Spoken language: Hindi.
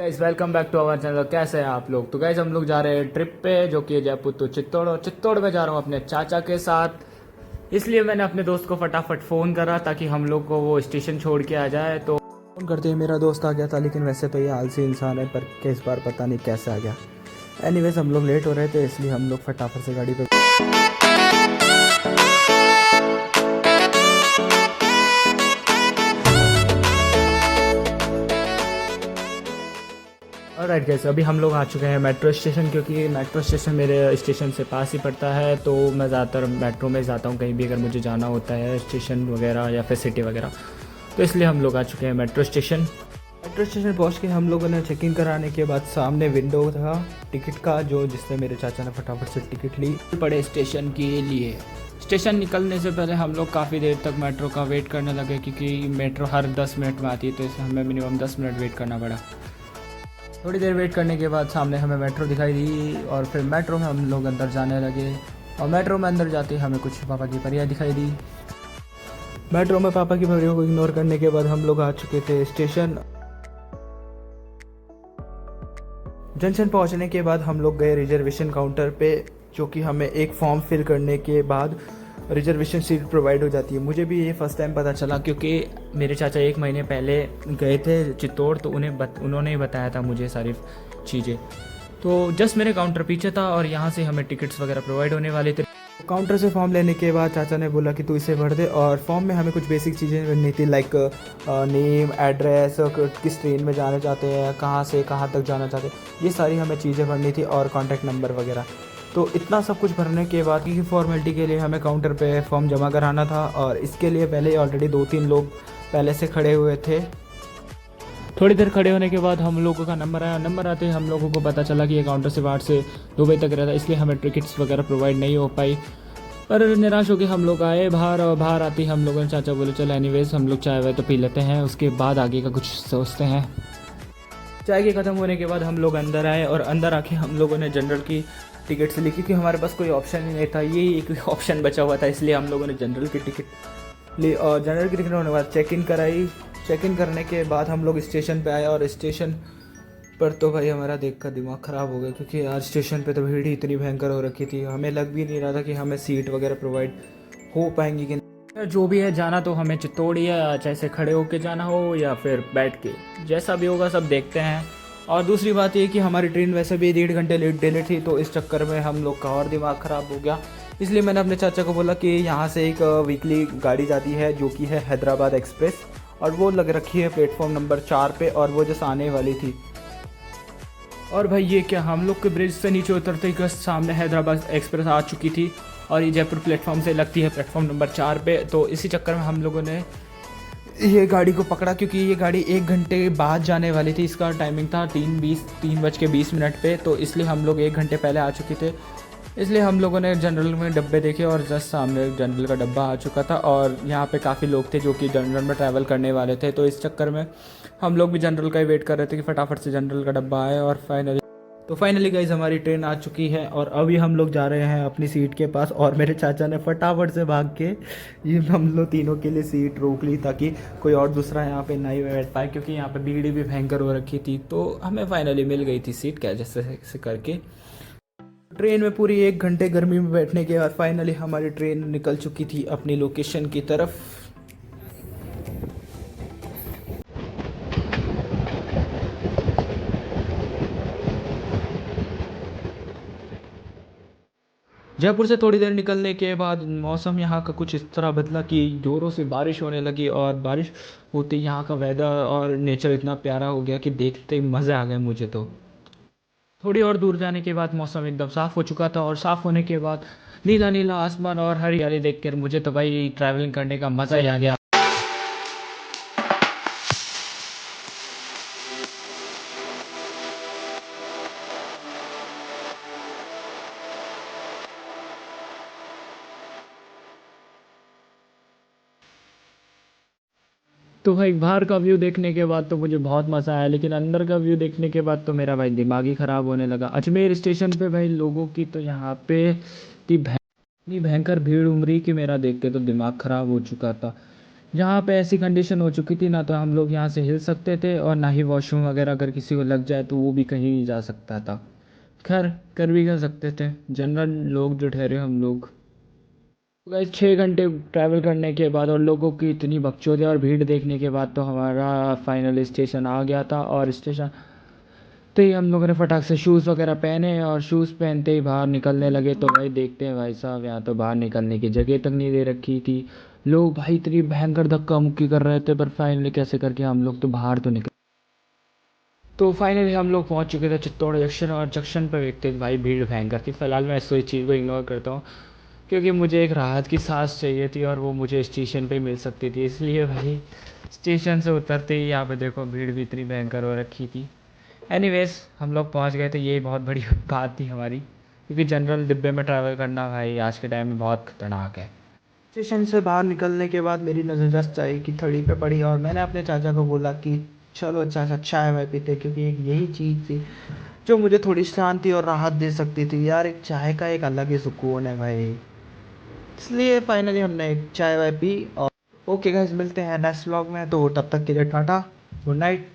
Guys welcome back to our channel. कैसे हैं आप लोग? तो गाइस हम लोग जा रहे हैं ट्रिप पे जो कि है जयपुर टू चित्तौड़, और चित्तौड़ में जा रहा हूँ अपने चाचा के साथ। इसलिए मैंने अपने दोस्त को फटाफट फ़ोन करा ताकि हम लोग को वो स्टेशन छोड़ के आ जाए। तो फ़ोन करते ही मेरा दोस्त आ गया था, लेकिन वैसे तो ये आलसी इंसान है, पर इस बार पता नहीं कैसे आ गया। एनीवेज हम लोग लेट हो रहे थे, इसलिए हम लोग फटाफट से गाड़ी पे। ऑलराइट गाइस, अभी हम लोग आ चुके हैं मेट्रो स्टेशन, क्योंकि मेट्रो स्टेशन मेरे स्टेशन से पास ही पड़ता है। तो मैं ज़्यादातर मेट्रो में जाता हूँ कहीं भी अगर मुझे जाना होता है, स्टेशन वगैरह या फिर सिटी वगैरह। तो इसलिए हम लोग आ चुके हैं मेट्रो स्टेशन। मेट्रो स्टेशन पहुँच के हम लोगों ने चेक इन कराने के बाद सामने विंडो था टिकट का, जिससे मेरे चाचा ने फटाफट से टिकट ली पड़े स्टेशन के लिए। स्टेशन निकलने से पहले हम लोग काफ़ी देर तक मेट्रो का वेट करने लगे, क्योंकि मेट्रो हर 10 मिनट में आती है, तो इससे हमें मिनिमम 10 मिनट वेट करना पड़ा। थोड़ी देर वेट करने के बाद सामने हमें मेट्रो दिखाई दी, और फिर मेट्रो में हम लोग अंदर जाने लगे। और मेट्रो में अंदर जाते ही हमें कुछ पापा की परियां दिखाई दी। मेट्रो में पापा की परियों को इग्नोर करने के बाद हम लोग आ चुके थे स्टेशन। जंक्शन पहुंचने के बाद हम लोग गए रिजर्वेशन काउंटर पे, जो कि हमें एक फॉर्म फिल करने के बाद रिजर्वेशन सीट प्रोवाइड हो जाती है। मुझे भी ये फ़र्स्ट टाइम पता चला, क्योंकि मेरे चाचा 1 महीने पहले गए थे चित्तौड़, तो उन्होंने ही बताया था मुझे सारी चीज़ें। तो जस्ट मेरे काउंटर पीछे था, और यहाँ से हमें टिकट्स वगैरह प्रोवाइड होने वाले थे। काउंटर से फॉर्म लेने के बाद चाचा ने बोला कि तू इसे भर दे, और फॉर्म में हमें कुछ बेसिक चीज़ें भरनी थी, लाइक नेम, एड्रेस, किस ट्रेन में जाना चाहते हैं, कहाँ से कहाँ तक जाना चाहते हैं, ये सारी हमें चीज़ें भरनी थी, और कॉन्टैक्ट नंबर वगैरह। तो इतना सब कुछ भरने के बाद की फॉर्मेलिटी के लिए हमें काउंटर पे फॉर्म जमा कराना था, और इसके लिए पहले ऑलरेडी 2-3 लोग पहले से खड़े हुए थे। थोड़ी देर खड़े होने के बाद हम लोगों का नंबर आया। नंबर आते ही हम लोगों को पता चला कि ये काउंटर से 8 से 2 बजे तक रहता है, इसलिए हमें टिकट्स वगैरह प्रोवाइड नहीं हो पाई। पर निराश होकर हम लोग आए बाहर, और बाहर आते ही हम लोगों ने चाचा बोले चलो एनीवेज हम लोग चाय वाय तो पी लेते हैं, उसके बाद आगे का कुछ सोचते हैं। चाय के ख़त्म होने के बाद हम लोग अंदर आए, और अंदर आके हम लोगों ने जनरल की टिकट से ली, क्योंकि हमारे पास कोई ऑप्शन ही नहीं था, यही एक ऑप्शन बचा हुआ था, इसलिए हम लोगों ने जनरल की टिकट ली। और जनरल की टिकट होने के बाद चेक इन कराई। चेक इन करने के बाद हम लोग स्टेशन पे आए, और स्टेशन पर तो भाई हमारा देख कर दिमाग ख़राब हो गया, क्योंकि यार स्टेशन पे तो भीड़ ही इतनी भयंकर हो रखी थी, हमें लग भी नहीं रहा था कि हमें सीट वगैरह प्रोवाइड हो पाएंगी कि नहीं। जो भी है, जाना तो हमें चित्तौड़ ही है, चाहे से खड़े होके जाना हो या फिर बैठ के, जैसा भी होगा सब देखते हैं। और दूसरी बात ये कि हमारी ट्रेन वैसे भी 1.5 घंटे लेट डिले थी, तो इस चक्कर में हम लोग का और दिमाग ख़राब हो गया। इसलिए मैंने अपने चाचा को बोला कि यहाँ से एक वीकली गाड़ी जाती है, जो कि है हैदराबाद एक्सप्रेस, और वो लग रखी है प्लेटफॉर्म नंबर 4 पे, और वो जैसे आने वाली थी। और भाई ये क्या, हम लोग के ब्रिज से नीचे उतरते ही सामने हैदराबाद एक्सप्रेस आ चुकी थी, और ये जयपुर प्लेटफॉर्म से लगती है प्लेटफॉर्म नंबर 4 पे। तो इसी चक्कर में हम लोगों ने ये गाड़ी को पकड़ा, क्योंकि ये गाड़ी 1 घंटे बाद जाने वाली थी। इसका टाइमिंग था 3:20 पे, तो इसलिए हम लोग 1 घंटे पहले आ चुके थे। इसलिए हम लोगों ने जनरल में डब्बे देखे, और जस्ट सामने जनरल का डब्बा आ चुका था, और यहाँ पे काफ़ी लोग थे जो कि जनरल में ट्रैवल करने वाले थे। तो इस चक्कर में हम लोग भी जनरल का ही वेट कर रहे थे कि फटाफट से जनरल का डब्बा आए। और फाइनली गाइज हमारी ट्रेन आ चुकी है, और अभी हम लोग जा रहे हैं अपनी सीट के पास। और मेरे चाचा ने फटाफट से भाग के ये हम लोग तीनों के लिए सीट रोक ली, ताकि कोई और दूसरा यहाँ पे नहीं बैठ पाए, क्योंकि यहाँ पे भीड़ भी भयंकर हो रखी थी। तो हमें फाइनली मिल गई थी सीट, क्या जैसे करके। ट्रेन में पूरी 1 घंटे गर्मी में बैठने के बाद फाइनली हमारी ट्रेन निकल चुकी थी अपनी लोकेशन की तरफ। जयपुर से थोड़ी देर निकलने के बाद मौसम यहाँ का कुछ इस तरह बदला कि ज़ोरों से बारिश होने लगी, और बारिश होते ही यहाँ का वेदर और नेचर इतना प्यारा हो गया कि देखते ही मज़े आ गए मुझे। तो थोड़ी और दूर जाने के बाद मौसम एकदम साफ़ हो चुका था, और साफ़ होने के बाद नीला नीला आसमान और हरियाली देखकर मुझे तो भाई ट्रैवलिंग करने का मज़ा ही आ गया। तो भाई बाहर का व्यू देखने के बाद तो मुझे बहुत मज़ा आया, लेकिन अंदर का व्यू देखने के बाद तो मेरा भाई दिमाग ही ख़राब होने लगा। अजमेर स्टेशन पे भाई लोगों की तो यहाँ पे इतनी भयंकर भीड़ उमड़ी कि मेरा देख के तो दिमाग ख़राब हो चुका था। यहाँ पे ऐसी कंडीशन हो चुकी थी, ना तो हम लोग यहाँ से हिल सकते थे और ना ही वॉशरूम वगैरह अगर किसी को लग जाए तो वो भी कहीं नहीं जा सकता था। खैर, कर भी कर सकते थे जनरल लोग जो ठहरे हम लोग। गाइस 6 घंटे ट्रैवल करने के बाद और लोगों की इतनी बकचोदी और भीड़ देखने के बाद तो हमारा फाइनल स्टेशन आ गया था। और स्टेशन तो ही हम लोगों ने फटाक से शूज़ वगैरह पहने और शूज़ पहनते ही बाहर निकलने लगे तो भाई देखते हैं भाई साहब, यहाँ तो बाहर निकलने की जगह तक नहीं दे रखी थी। लोग भाई इतनी भयंकर धक्का मुक्की कर रहे थे, पर फाइनली कैसे करके हम लोग तो बाहर तो निकले। तो फाइनली हम लोग पहुंच चुके थे चित्तौड़ जंक्शन, और जंक्शन पर देखते भाई भीड़ भयंकर थी। फिलहाल मैं इस चीज़ को इग्नोर करता हूँ क्योंकि मुझे एक राहत की सांस चाहिए थी और वो मुझे स्टेशन पे मिल सकती थी, इसलिए भाई स्टेशन से उतरते ही यहाँ पे देखो भीड़ भी इतनी भयंकर हो रखी थी। एनीवेज हम लोग पहुँच गए थे, यही बहुत बड़ी बात थी हमारी, क्योंकि जनरल डिब्बे में ट्रैवल करना भाई आज के टाइम में बहुत खतरनाक है। स्टेशन से बाहर निकलने के बाद मेरी नज़र जस्ट चाय की थड़ी पे पड़ी और मैंने अपने चाचा को बोला कि चलो चाचा चाय वाय पीते, क्योंकि एक यही चीज़ थी जो मुझे थोड़ी शांति और राहत दे सकती थी यार। एक चाय का एक अलग ही सुकून है भाई। इसलिए फाइनली हमने एक चाय वाय पी और ओके गाइस, मिलते हैं नेक्स्ट व्लॉग में, तो तब तक के लिए टाटा, गुड नाइट।